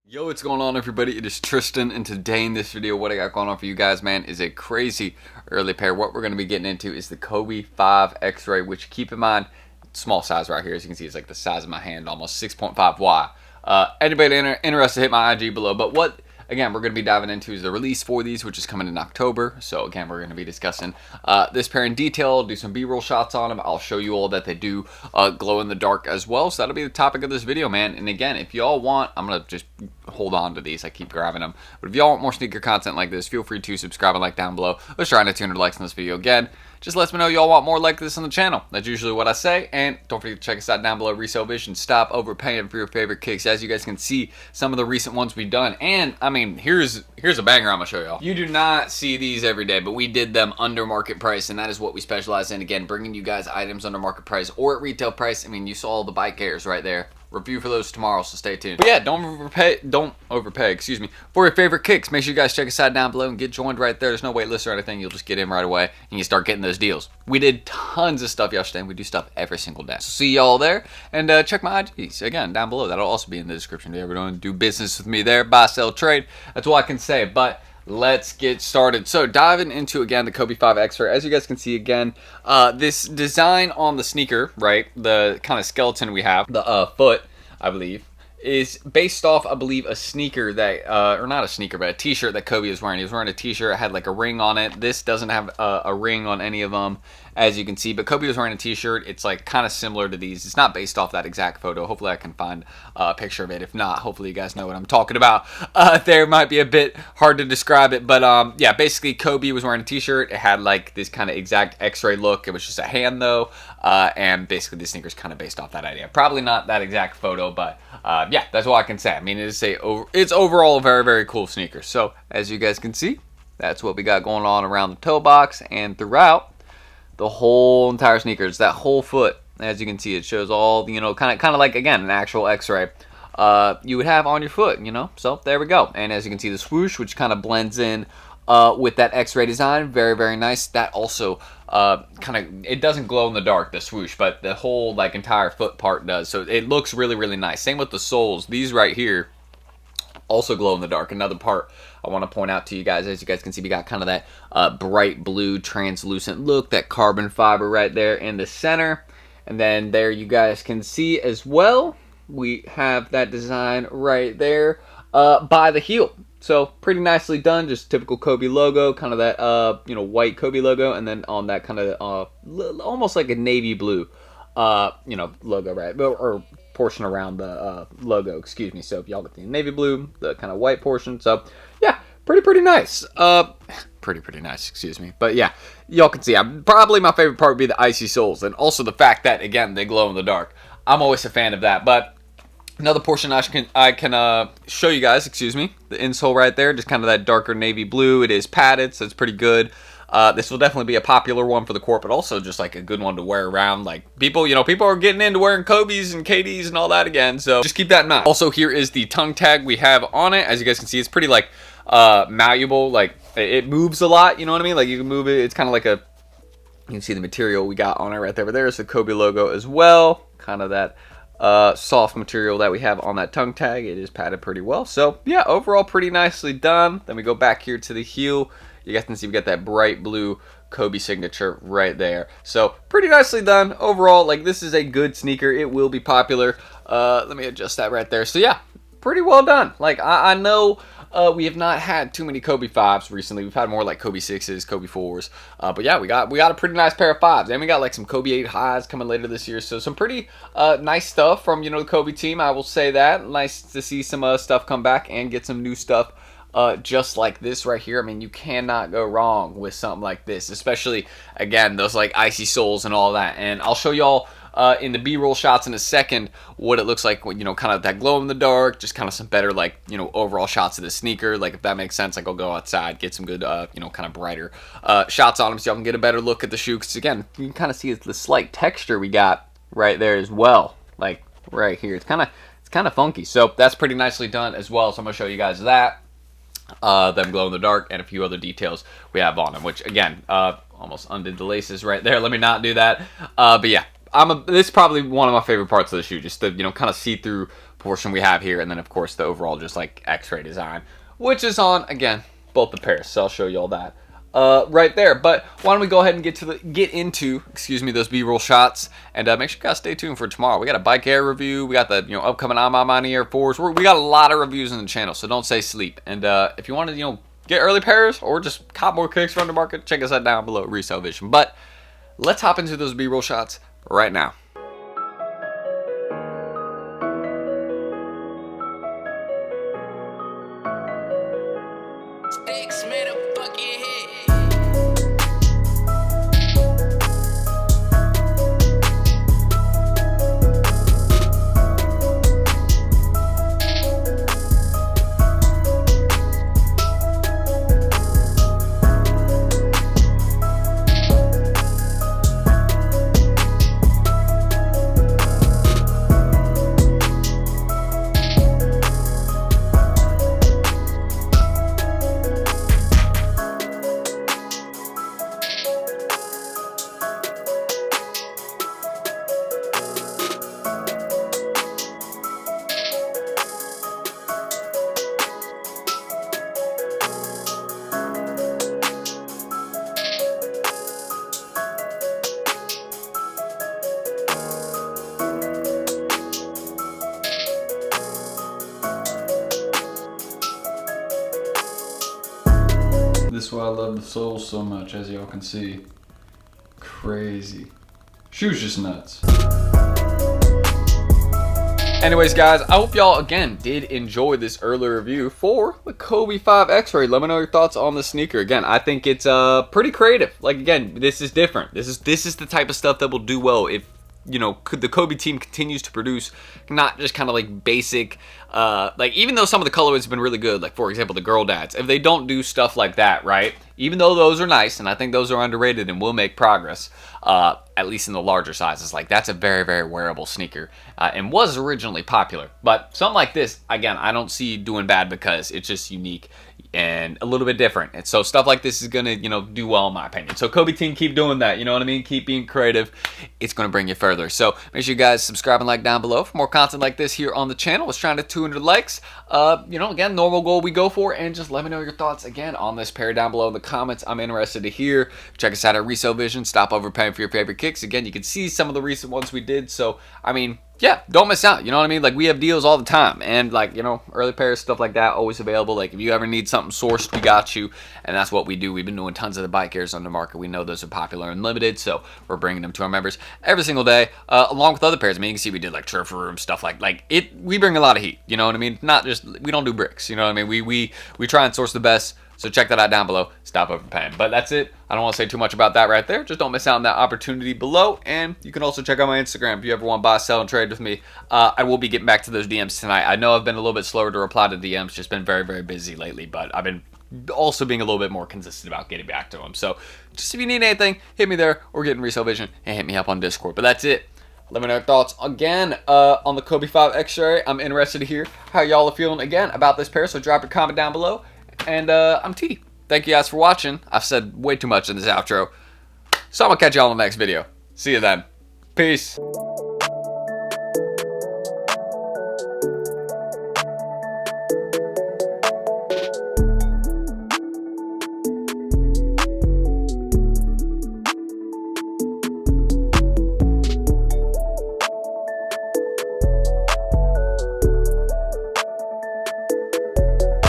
Yo, what's going on, everybody? It is Tristan, and today in this video, what I got going on for you guys, man, is a crazy early pair. What we're going to be getting into is the Kobe 5 X-Ray, which, keep in mind, small size right here. As you can see, it's like the size of my hand, almost 6.5 Y. Anybody interested, hit my IG below. But what, again, we're going to be diving into is the release for these, which is coming in October. So, again, we're going to be discussing this pair in detail, do some B-roll shots on them. I'll show you all that they do glow in the dark as well. So that'll be the topic of this video, man. And again, if y'all want, I'm going to just hold on to these. I keep grabbing them. But if y'all want more sneaker content like this, feel free to subscribe and like down below. Let's try 200 likes on this video again. Just let me know y'all want more like this on the channel. That's usually what I say. And don't forget to check us out down below, Resale Vision. Stop overpaying for your favorite kicks. As you guys can see, some of the recent ones we've done. And, I mean, here's a banger I'm going to show y'all. You do not see these every day, but we did them under market price, and that is what we specialize in. Again, bringing you guys items under market price or at retail price. I mean, you saw the bike airs right there. Review for those tomorrow, so stay tuned. But yeah, don't overpay, excuse me, for your favorite kicks. Make sure you guys check us out down below and get joined right there. There's no wait list or anything. You'll just get in right away and you start getting those deals. We did tons of stuff yesterday, and we do stuff every single day. So see y'all there, and check my IGs again down below. That'll also be in the description. If you ever want to do business with me there, buy, sell, trade. That's all I can say. But let's get started. So diving into, again, the Kobe 5 X-Ray. As you guys can see, again, this design on the sneaker, right, the kind of skeleton we have, the foot, I believe, is based off, I believe, a sneaker that, or not a sneaker, but a t-shirt that Kobe was wearing. He was wearing a t-shirt, it had like a ring on it. This doesn't have a ring on any of them, as you can see, but Kobe was wearing a t-shirt. It's like kind of similar to these. It's not based off that exact photo. Hopefully I can find a picture of it. If not, hopefully you guys know what I'm talking about. There might be a bit hard to describe it, but yeah, basically Kobe was wearing a t-shirt. It had like this kind of exact X-ray look. It was just a hand though, and basically the sneaker's kind of based off that idea. Probably not that exact photo, but yeah, that's all I can say. I mean, it's overall a very, very cool sneaker. So as you guys can see, that's what we got going on around the toe box and throughout the whole entire sneaker. It's that whole foot. As you can see, it shows all, you know, kind of like, again, an actual X-ray you would have on your foot, you know. So there we go. And as you can see, the swoosh, which kind of blends in with that X-ray design, very, very nice. That also kind of, it doesn't glow in the dark, the swoosh, but the whole like entire foot part does. So it looks really, really nice. Same with the soles. These right here also glow in the dark. Another part I want to point out to you guys, as you guys can see, we got kind of that bright blue translucent look, that carbon fiber right there in the center. And then there you guys can see as well, we have that design right there by the heel. So pretty nicely done, just typical Kobe logo, kind of that you know, white Kobe logo, and then on that kind of almost like a navy blue you know, logo, right, or portion around the logo, excuse me. So if y'all get the navy blue, the kind of white portion. So yeah, pretty nice. Pretty nice, excuse me. But yeah, y'all can see, probably my favorite part would be the icy soles, and also the fact that, again, they glow in the dark. I'm always a fan of that. But another portion I can show you guys, excuse me, the insole right there, just kind of that darker navy blue. It is padded, so it's pretty good. This will definitely be a popular one for the court, but also just like a good one to wear around. Like people, you know, people are getting into wearing Kobe's and KD's and all that again, so just keep that in mind. Also, here is the tongue tag we have on it. As you guys can see, it's pretty like malleable, like it moves a lot, you know what I mean? Like you can move it. It's kind of like you can see the material we got on it right there. But there's the Kobe logo as well, kind of that soft material that we have on that tongue tag. It is padded pretty well. So yeah, overall pretty nicely done. Then we go back here to the heel. You guys can see we got that bright blue Kobe signature right there. So pretty nicely done. Overall, like, this is a good sneaker. It will be popular. Let me adjust that right there. So yeah, pretty well done. Like, I know we have not had too many Kobe 5s recently. We've had more like Kobe 6s, Kobe 4s. But yeah, we got a pretty nice pair of 5s. And we got like some Kobe 8 highs coming later this year. So some pretty nice stuff from, you know, the Kobe team. I will say that. Nice to see some stuff come back and get some new stuff just like this right here. I mean, you cannot go wrong with something like this, especially, again, those like icy soles and all that. And I'll show y'all in the B-roll shots in a second what it looks like when, you know, kind of that glow in the dark, just kind of some better, like, you know, overall shots of the sneaker. Like, if that makes sense, like, I'll go outside, get some good, you know, kind of brighter shots on them so y'all can get a better look at the shoe. Because, again, you can kind of see the slight texture we got right there as well, like right here. It's kind of funky. So that's pretty nicely done as well. So I'm going to show you guys that. Them glow in the dark, and a few other details we have on them, which, again, almost undid the laces right there. Let me not do that. But yeah, this is probably one of my favorite parts of the shoe, just the, you know, kind of see-through portion we have here, and then of course the overall just like X-ray design, which is on, again, both the pairs. So I'll show you all that right there. But why don't we go ahead and get into those B-roll shots, and make sure you guys stay tuned for tomorrow. We got a bike air review. We got the, you know, upcoming Amani Air 4s. We got a lot of reviews on the channel, so don't say sleep. And if you want to, you know, get early pairs or just cop more kicks from the market, check us out down below at Resale Vision. But let's hop into those B-roll shots right now. This is why I love the soles so much, as y'all can see. Crazy. Shoe's just nuts. Anyways, guys, I hope y'all, again, did enjoy this early review for the Kobe 5 X-Ray. Let me know your thoughts on the sneaker. Again, I think it's pretty creative. Like, again, this is different. This is the type of stuff that will do well if, you know, the Kobe team continues to produce not just kind of like basic, like, even though some of the colorways have been really good, like for example the girl dads, if they don't do stuff like that, right, even though those are nice and I think those are underrated and will make progress, at least in the larger sizes, like that's a very, very wearable sneaker, and was originally popular. But something like this, again, I don't see doing bad because it's just unique and a little bit different. And so stuff like this is gonna, you know, do well in my opinion. So Kobe team, keep doing that, you know what I mean? Keep being creative. It's gonna bring you further. So make sure you guys subscribe and like down below for more content like this here on the channel. Let's try to 200 likes. You know, again, normal goal we go for, and just let me know your thoughts again on this pair down below in the comments. I'm interested to hear. Check us out at Resale Vision. Stop overpaying for your favorite kicks. Again, you can see some of the recent ones we did. So I mean, yeah, don't miss out. You know what I mean? Like, we have deals all the time, and like, you know, early pairs, stuff like that, always available. Like, if you ever need something sourced, we got you, and that's what we do. We've been doing tons of the bike airs on the market. We know those are popular and limited, so we're bringing them to our members every single day, along with other pairs. I mean, you can see we did like turf room stuff, like it. We bring a lot of heat. You know what I mean? Not just, we don't do bricks. You know what I mean? We try and source the best. So check that out down below. Stop overpaying. But that's it. I don't want to say too much about that right there. Just don't miss out on that opportunity below. And you can also check out my Instagram if you ever want to buy, sell, and trade with me. I will be getting back to those DMs tonight. I know I've been a little bit slower to reply to DMs. Just been very, very busy lately. But I've been also being a little bit more consistent about getting back to them. So just if you need anything, hit me there or get in Resale Vision and hit me up on Discord. But that's it. Let me know your thoughts again on the Kobe 5 X-Ray. I'm interested to hear how y'all are feeling again about this pair. So drop your comment down below. And I'm T. Thank you guys for watching. I've said way too much in this outro. So I'm going to catch y'all in the next video. See you then. Peace.